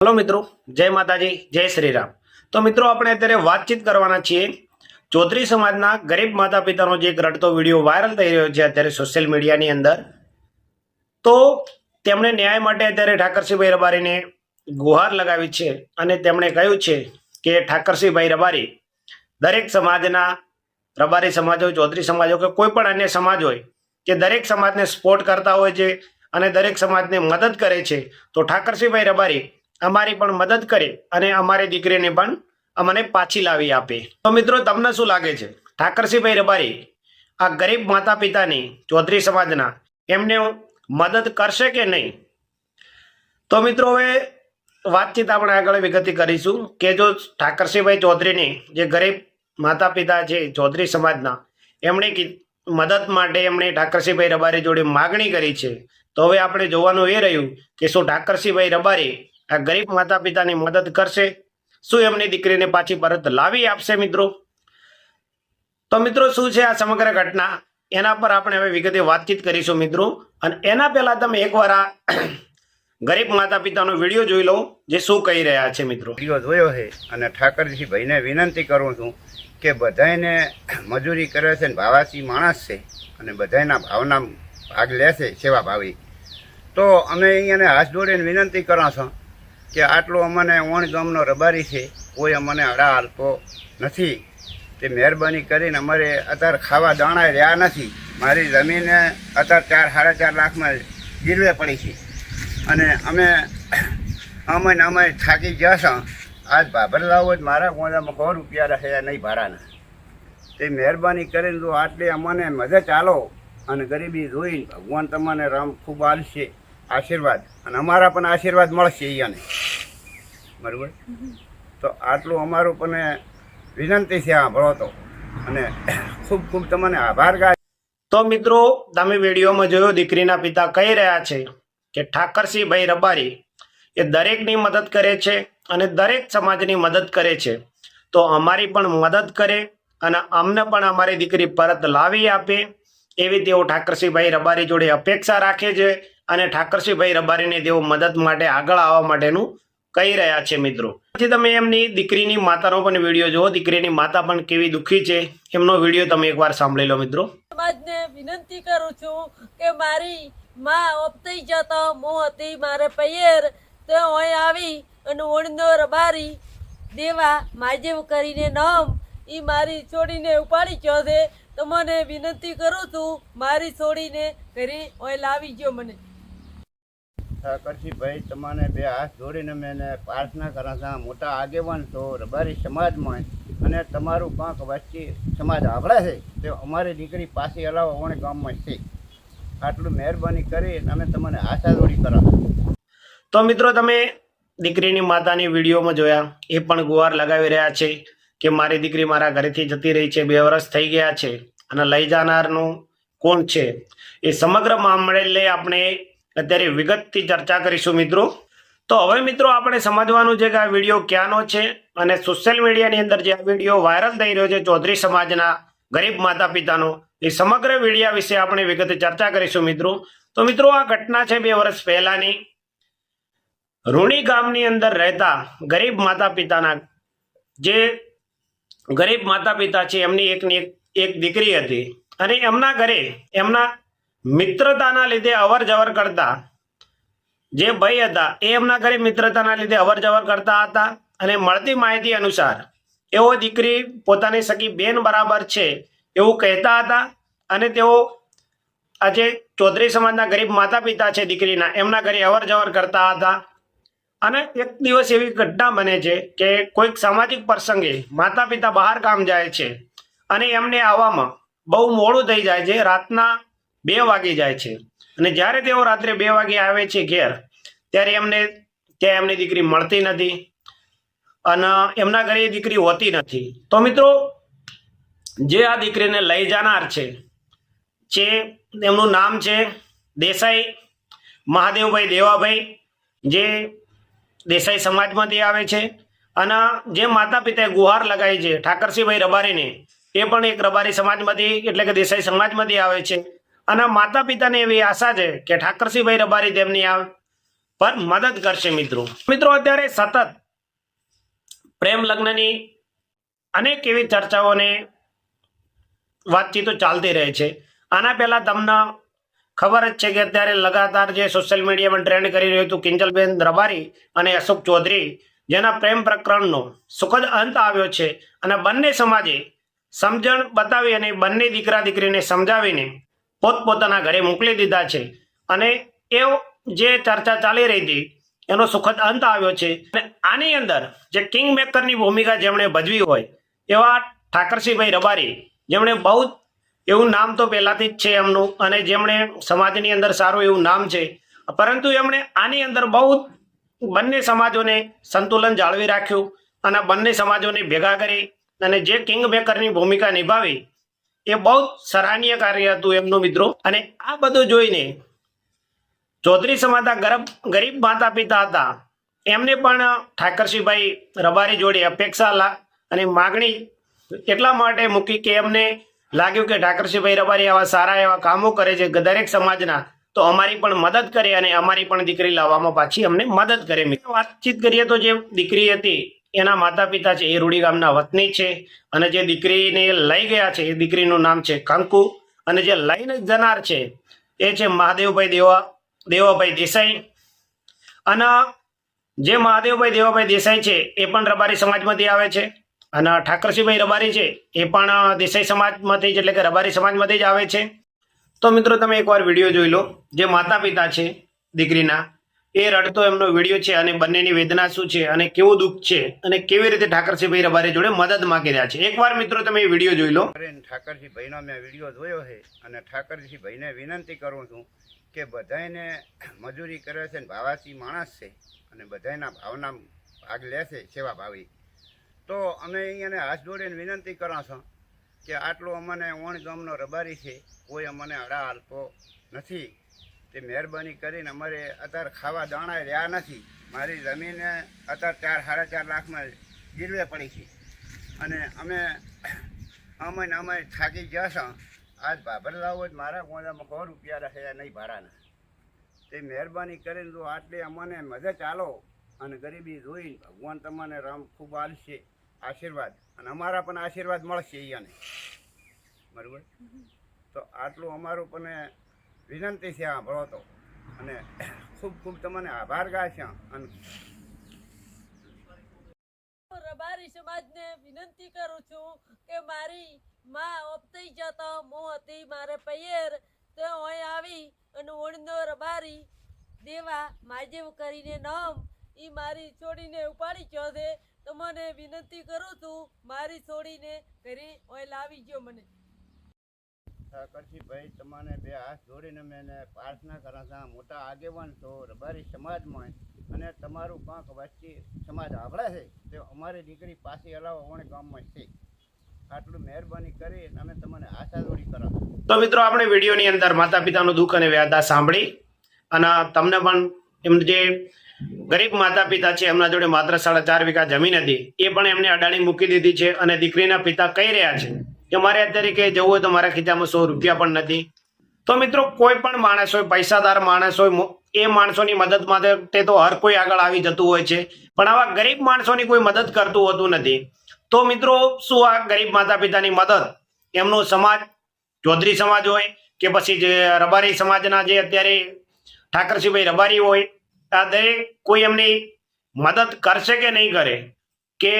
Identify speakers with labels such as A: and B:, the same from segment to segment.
A: Hello मित्रों, जय माताजी, जय श्री राम। तो मित्रों આપણે અત્યારે વાતચીત કરવાના છીએ ચૌધરી સમાજના ગરીબ માતા પિતાનો જે એક રડતો વિડિયો વાયરલ થઈ રહ્યો છે અત્યારે સોશિયલ મીડિયાની અંદર। તો તેમણે ન્યાય માટે અત્યારે ઠાકરસિંહભાઈ રબારીને ગુહાર લગાવી છે અને તેમણે કહ્યું છે કે ઠાકરસિંહભાઈ રબારી દરેક સમાજના રબારી સમાજ હોય, ચૌધરી સમાજ હોય કે કોઈ પણ અન્ય સમાજ હોય કે દરેક સમાજને સપોર્ટ કરતા હોય છે અને દરેક સમાજને મદદ કરે છે। તો ઠાકરસિંહભાઈ રબારી અમારી પણ મદદ કરે અને અમારી દીકરીને પણ અમને પાછી લાવી આપે। તો મિત્રો તમને શું લાગે છે, ઠાકરસિંહભાઈ રબારી આ ગરીબ માતા પિતાની ચૌધરી સમાજના એમને મદદ કરશે કે નહીં? તો મિત્રો હવે વાતચીત આપણે આગળ વિગતથી કરીશું કે જો ઠાકરસિંહભાઈ ચૌધરીની જે ગરીબ માતા પિતા છે ચૌધરી સમાજના એમણે મદદ માટે એમણે ઠાકરસિંહભાઈ રબારી જોડે માગણી કરી છે। તો હવે આપણે જોવાનું એ રહ્યું કે શું ઠાકરસિંહભાઈ રબારી આ ગરીબ માતા પિતાની મદદ કરશે, શું એમની દીકરીને પાછી પરત લાવી આપશે મિત્રો? તો મિત્રો શું છે આ સમગ્ર ઘટના એના પર આપણે હવે વિગતે વાતચીત કરીશું મિત્રો। અને એના પહેલા તમે એકવાર આ ગરીબ માતા પિતાનો વિડીયો જોઈ લો જે શું કહી રહ્યા છે મિત્રો।
B: વિડીયો જોયો છે અને ઠાકરજીભાઈને વિનંતી કરું છું કે બધાને મજૂરી કરે છે, ભાવાસી માણસ છે અને બધાના ભાવના ભાગ લે છે સેવા ભાવી। તો અમે અહીંયાને હાથ જોડીને વિનંતી કરો છો કે આટલો અમને ઓણ ગામનો રબારી છે, કોઈ અમને અડા હાલતો નથી, તે મહેરબાની કરીને અમારે અત્યારે ખાવા દાણા રહ્યા નથી। મારી જમીને અત્યારે 4-4.5 લાખમાં ગીરવે પડી છે અને અમે થાકી ગયા છો। આજ ભાભર લાવો જ મારા ગોંદામાં 100 રૂપિયા રહ્યા નહીં ભાડાના, તે મહેરબાની કરીને જો આટલી અમને મદદ ચાલો અને ગરીબી જોઈને ભગવાન તમને રામ ખૂબ આલશે આશીર્વાદ અને અમારા પણ આશીર્વાદ મળશે અહીંયાને, બરાબર? તો આટલું અમારું પણ વિનંતી છે સાંભળો તો અને ખૂબ ખૂબ તમને આભાર ગાય।
A: તો મિત્રો તમે વિડીયોમાં જોયો દીકરીના પિતા કહી રહ્યા છે કે ઠાકરસિંહભાઈ રબારી એ દરેકની મદદ કરે છે અને દરેક સમાજની મદદ કરે છે, તો અમારી પણ મદદ કરે અને અમને પણ અમારી દીકરી પરત લાવી આપે એવી તેઓ ઠાકરસિંહભાઈ રબારી જોડે અપેક્ષા રાખે છે અને ઠાકરસિંહભાઈ રબારીને તેઓ મદદ માટે આગળ આવવા માટેનું કહી રહ્યા છે મિત્રો। પછી તમે એમની દીકરીની માતાનો પણ વિડીયો જુઓ, દીકરીની માતા પણ કેવી દુઃખી છે એમનો વિડીયો તમે એકવાર સાંભળી લો મિત્રો।
C: સમાજને વિનંતી કરું છું કે મારી માં ઓપતી જતા મો હતી મારે પૈયર તો અહીં આવી અને ઓણનો રબારી દેવા માજેવ કરીને નામ એ મારી છોડીને ઉપાડી ગયો છે। તો મને વિનંતી કરું છું મારી છોડીને ઘરે અહીં લાવી ગયો મને।
B: ઠાકરસિંહભાઈ તમને બે હાથ જોડીને મેં પ્રાર્થના કરા છું, મોટા આગેવાન છો રબારી સમાજમાં અને તમારું પાંખ વચ્ચે સમાજ આભળે છે તે અમારી દીકરી પાછી હલાવો ઓણે ગામમાં છે, આટલું મહેરબાની કરી અમે તમને આશા જોડી કરા।
A: તો મિત્રો તમે દીકરીની માતાની વિડીયોમાં જોયા, એ પણ ગુહાર લગાવી રહ્યા છે કે મારી દીકરી મારા ઘરેથી જતી રહી છે, 2 વર્ષ થઈ ગયા છે અને લઈ જનારનું કોણ છે એ સમગ્ર મામલે આપણે અત્યારે વિગતથી ચર્ચા કરીશું મિત્રો। તો હવે મિત્રો આપણે સમજવાનું છે કે આ વિડીયો ક્યાંનો છે અને સોશિયલ મીડિયાની અંદર જે આ વિડીયો વાયરલ થઈ રહ્યો છે ચૌધરી સમાજના ગરીબ માતા પિતાનો, એ સમગ્ર વિડીયા વિશે આપણે વિગતે ચર્ચા કરીશું મિત્રો। તો મિત્રો આ ઘટના છે 2 વર્ષ પહેલાની, રૂણી ગામની અંદર રહેતા ગરીબ માતા પિતાના જે ગરીબ માતા પિતા છે એમની એક દીકરી હતી અને એમના ઘરે એમના મિત્રતાના લીધે અવર જવર કરતા જે ભાઈ હતા એ એમના ઘરે મિત્રતાના લીધે અવર જવર કરતા હતા અને મળતી માહિતી અનુસાર એવો દીકરી પોતાની સગી બેન બરાબર છે એવું કહેતા હતા અને તેઓ આજે ચૌધરી સમાજના ગરીબ માતા પિતા છે દીકરીના એમના ઘરે અવર જવર કરતા હતા। અને એક દિવસ એવી ઘટના બને છે કે કોઈક સામાજિક પ્રસંગે માતા પિતા બહાર કામ જાય છે અને એમને આવવામાં બહુ મોડું થઈ જાય છે, રાતના 2 વાગી જાય છે અને જ્યારે તેઓ રાત્રે 2 વાગે આવે છે ઘેર ત્યારે ત્યાં એમની દીકરી મળતી નથી અને એમના ઘરે એ દીકરી હોતી નથી। તો મિત્રો જે આ દીકરીને લઈ જનાર છે એમનું નામ છે દેસાઈ મહાદેવભાઈ દેવાભાઈ, જે દેસાઈ સમાજમાંથી આવે છે અને જે માતા પિતાએ ગુહાર લગાવી છે ઠાકરસિંહભાઈ રબારીને એ પણ એક રબારી સમાજમાંથી એટલે કે દેસાઈ સમાજમાંથી આવે છે અને માતા પિતાને એવી આશા છે કે ઠાકરસિંહભાઈ રબારી તેમની આ પર મદદ કરશે મિત્રો અત્યારે સતત પ્રેમ લગ્નની અનેક એવી ચર્ચાઓને વાતચીતો ચાલતી રહે છે. આના પહેલા તમને ખબર જ છે કે અત્યારે લગાતાર જે સોશિયલ મીડિયામાં ટ્રેન્ડ કરી રહ્યું હતું કિંજલબેન રબારી અને અશોક ચૌધરી, જેના પ્રેમ પ્રકરણનો સુખદ અંત આવ્યો છે અને બંને સમાજે સમજણ બતાવી અને બંને દીકરા દીકરીને સમજાવીને પોતપોતાના ઘરે મોકલી દીધા છે અને એ જે ચર્ચા ચાલી રહી હતી એનો સુખદ અંત આવ્યો છે. અને આની અંદર જે કિંગ મેકરની ભૂમિકા જેમણે ભજવી હોય એવા ઠાકરસિંહભાઈ રબારી, જેમણે બહુ એવું નામ તો પહેલાથી જ છે એમનું અને જેમણે સમાજની અંદર સારું એવું નામ છે, પરંતુ એમણે આની અંદર બહુ બંને સમાજોને સંતુલન જાળવી રાખ્યું અને બંને સમાજોને ભેગા કરી અને જે કિંગ મેકરની ભૂમિકા નિભાવી એ બહુ સરાહનીય કાર્ય હતું એમનું મિત્રો. અને આ બધું જોઈને ચૌધરી સમાજના ગરીબ માતા પિતા હતા એમને પણ ઠાકરસિંહભાઈ રબારી જોડે અપેક્ષા અને માગણી એટલા માટે મૂકી કે એમને લાગ્યું કે ઠાકરસિંહભાઈ રબારી આવા સારા એવા કામો કરે છે દરેક સમાજના, તો અમારી પણ મદદ કરે અને અમારી પણ દીકરી લાવવામાં પાછી અમને મદદ કરે. વાતચીત કરીએ તો જે દીકરી હતી એના માતા પિતા છે એ રૂડી ગામના વતની છે અને જે દીકરીને લઈ ગયા છે એ દીકરીનું નામ છે કંકુ અને જે લઈને જનાર છે એ છે દેવાભાઈ દેસાઈ. અને જે દેવાભાઈ દેસાઈ છે એ પણ રબારી સમાજમાંથી આવે છે અને ઠાકરસિંહભાઈ રબારી છે એ પણ દેસાઈ સમાજમાંથી એટલે કે રબારી સમાજમાંથી જ આવે છે. તો મિત્રો તમે એકવાર વિડીયો જોઈ લો. જે માતા પિતા છે દીકરીના એ રડતો એમનો વિડીયો છે અને બંનેની વેદના શું છે અને કેવું દુઃખ છે અને કેવી રીતે ઠાકરસિંહભાઈ રબારી જોડે મદદ માંગી રહ્યા છે. એકવાર મિત્રો તમે એ વિડીયો જોઈ લો.
B: ઠાકરસિંહભાઈનો મેં વિડીયો જોયો છે અને ઠાકરસિંહભાઈને વિનંતી કરું છું કે બધાને મજૂરી કરે છે ને ભાવાસી માણસ છે અને બધાના ભાવના ભાગ લે છે સેવા ભાવી, તો અમે અહીંયાને હાથ જોડીને વિનંતી કરો છો કે આટલું અમને ઓણ ગામનો રબારી છે, કોઈ અમને અડા હાલતો નથી, તે મહેરબાની કરીને અમારે અત્યારે ખાવા દાણા રહ્યા નથી. મારી જમીને અત્યારે 4-4.5 લાખમાં ગીરવે પડી છે અને અમે થાકી ગયા છો. આજ ભાભર લાવો જ મારા ગોંદામાં 100 રૂપિયા રહ્યા નહીં ભાડાના. તે મહેરબાની કરીને જો આટલી અમને મદદ ચાલો અને ગરીબી જોઈને ભગવાન તમને રામ ખૂબ આલશે આશીર્વાદ અને અમારા પણ આશીર્વાદ મળશે અહીંયાને, બરાબર. તો આટલું અમારું પણ વિનંતી છે સાંભળો તો અને ખૂબ ખૂબ તમને આભાર ગાશે. અને
C: રબારી સમાજને વિનંતી કરું છું કે મારી માં ઓપતી જતા હું હતી મારે પૈયર તો અહીં આવી અને ઓળનો રબારી દેવા માજેવ કરીને નામ એ મારી છોડીને ઉપાડી ગયો છે. તો મને વિનંતી કરું છું મારી છોડીને ઘરે અહીં લાવી ગયો. મને
B: ઠાકરસિંહભાઈ તમને 2 હાથ જોડીને મેં પ્રાર્થના કરા છું, મોટા આગેવાન છો રબારી સમાજમાં અને તમારું કાંક વચ્ચે સમાજ આવડે છે તે અમારી દીકરી પાછી હલાવો ઓણે ગામમાં છે. આટલું મહેરબાની કરી અમે તમને આશા જોડી કરો.
A: તો મિત્રો આપણે વિડીયોની અંદર માતા પિતાનું દુઃખ અને વ્યાધા સાંભળી અને તમને પણ એમ જે ગરીબ માતા પિતા છે એમના જોડે માત્ર 4.5 વીઘા જમીન હતી એ પણ એમને અડાણી મૂકી દીધી છે અને દીકરીના પિતા કહી રહ્યા છે કે મારે અત્યારે કે જવું હોય તો મારા ખીચામાં 100 રૂપિયા પણ નથી. તો મિત્રો કોઈ પણ માણસ હોય, પૈસાદાર માણસ હોય, એ માણસોની મદદ માટે તો હર કોઈ આગળ આવી જતું હોય છે, પણ આવા ગરીબ માણસોની કોઈ મદદ કરતું હોતું નથી. તો મિત્રો શું આ ગરીબ માતા પિતાની મદદ એમનો સમાજ ચૌધરી સમાજ હોય કે પછી જે રબારી સમાજના જે અત્યારે ઠાકરસિંહભાઈ રબારી હોય, આ દરેક કોઈ એમની મદદ કરશે કે નહીં કરે, કે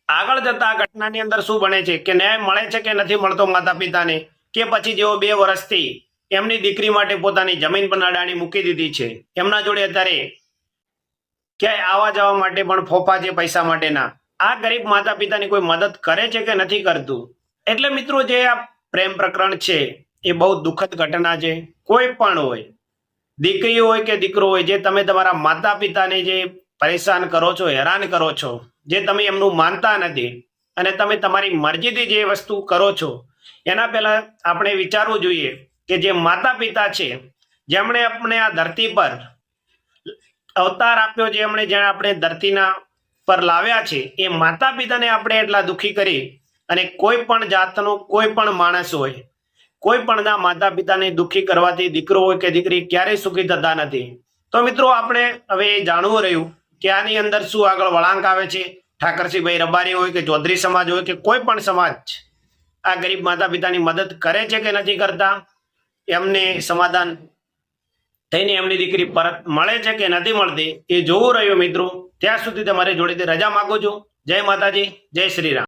A: આગળ જતા આ ઘટનાની અંદર શું બને છે, કે ન્યાય મળે છે કે નથી મળતો માતા પિતાને, કે પછી જેઓ 2 વર્ષથી એમની દીકરી માટે પોતાની જમીન પણ અડાણી મૂકી દીધી છે, એમના જોડે અત્યારે ક્યાંય આવવા જવા માટે પણ ફોફા છે પૈસા માટેના, આ ગરીબ માતા પિતાની કોઈ મદદ કરે છે કે નથી કરતું. એટલે મિત્રો જે આ પ્રેમ પ્રકરણ છે એ બહુ દુઃખદ ઘટના છે. કોઈ પણ હોય, દીકરી હોય કે દીકરો હોય, જે તમે તમારા માતા પિતાને જે પરેશાન કરો છો, હેરાન કરો છો, જે તમે એમનું માનતા નથી અને તમે તમારી મરજીથી જે વસ્તુ કરો છો, એના પહેલા આપણે વિચારવું જોઈએ કે જે માતા પિતા છે જેમણે આપણે આ ધરતી પર અવતાર આપ્યો, જેમણે આપણે ધરતીના પર લાવ્યા છે, એ માતા પિતાને આપણે એટલા દુઃખી કરી અને કોઈ પણ જાતનો કોઈ પણ માણસ હોય, કોઈ પણના માતા પિતાને દુઃખી કરવાથી દીકરો હોય કે દીકરી ક્યારેય સુખી થતા નથી. તો મિત્રો આપણે હવે એ જાણવું રહ્યું કે આની અંદર શું આગળ વળાંક આવે છે. ઠાકરસિંહભાઈ રબારી હોય કે ચૌધરી સમાજ હોય કે કોઈ પણ સમાજ આ ગરીબ માતા પિતાની મદદ કરે છે કે નથી કરતા, એમને સમાધાન થઈને એમની દીકરી પરત મળે છે કે નથી મળતી એ જોવું રહ્યું મિત્રો. ત્યાં સુધી તમારી જોડેથી રજા માંગુ છું. જય માતાજી, જય શ્રી રામ.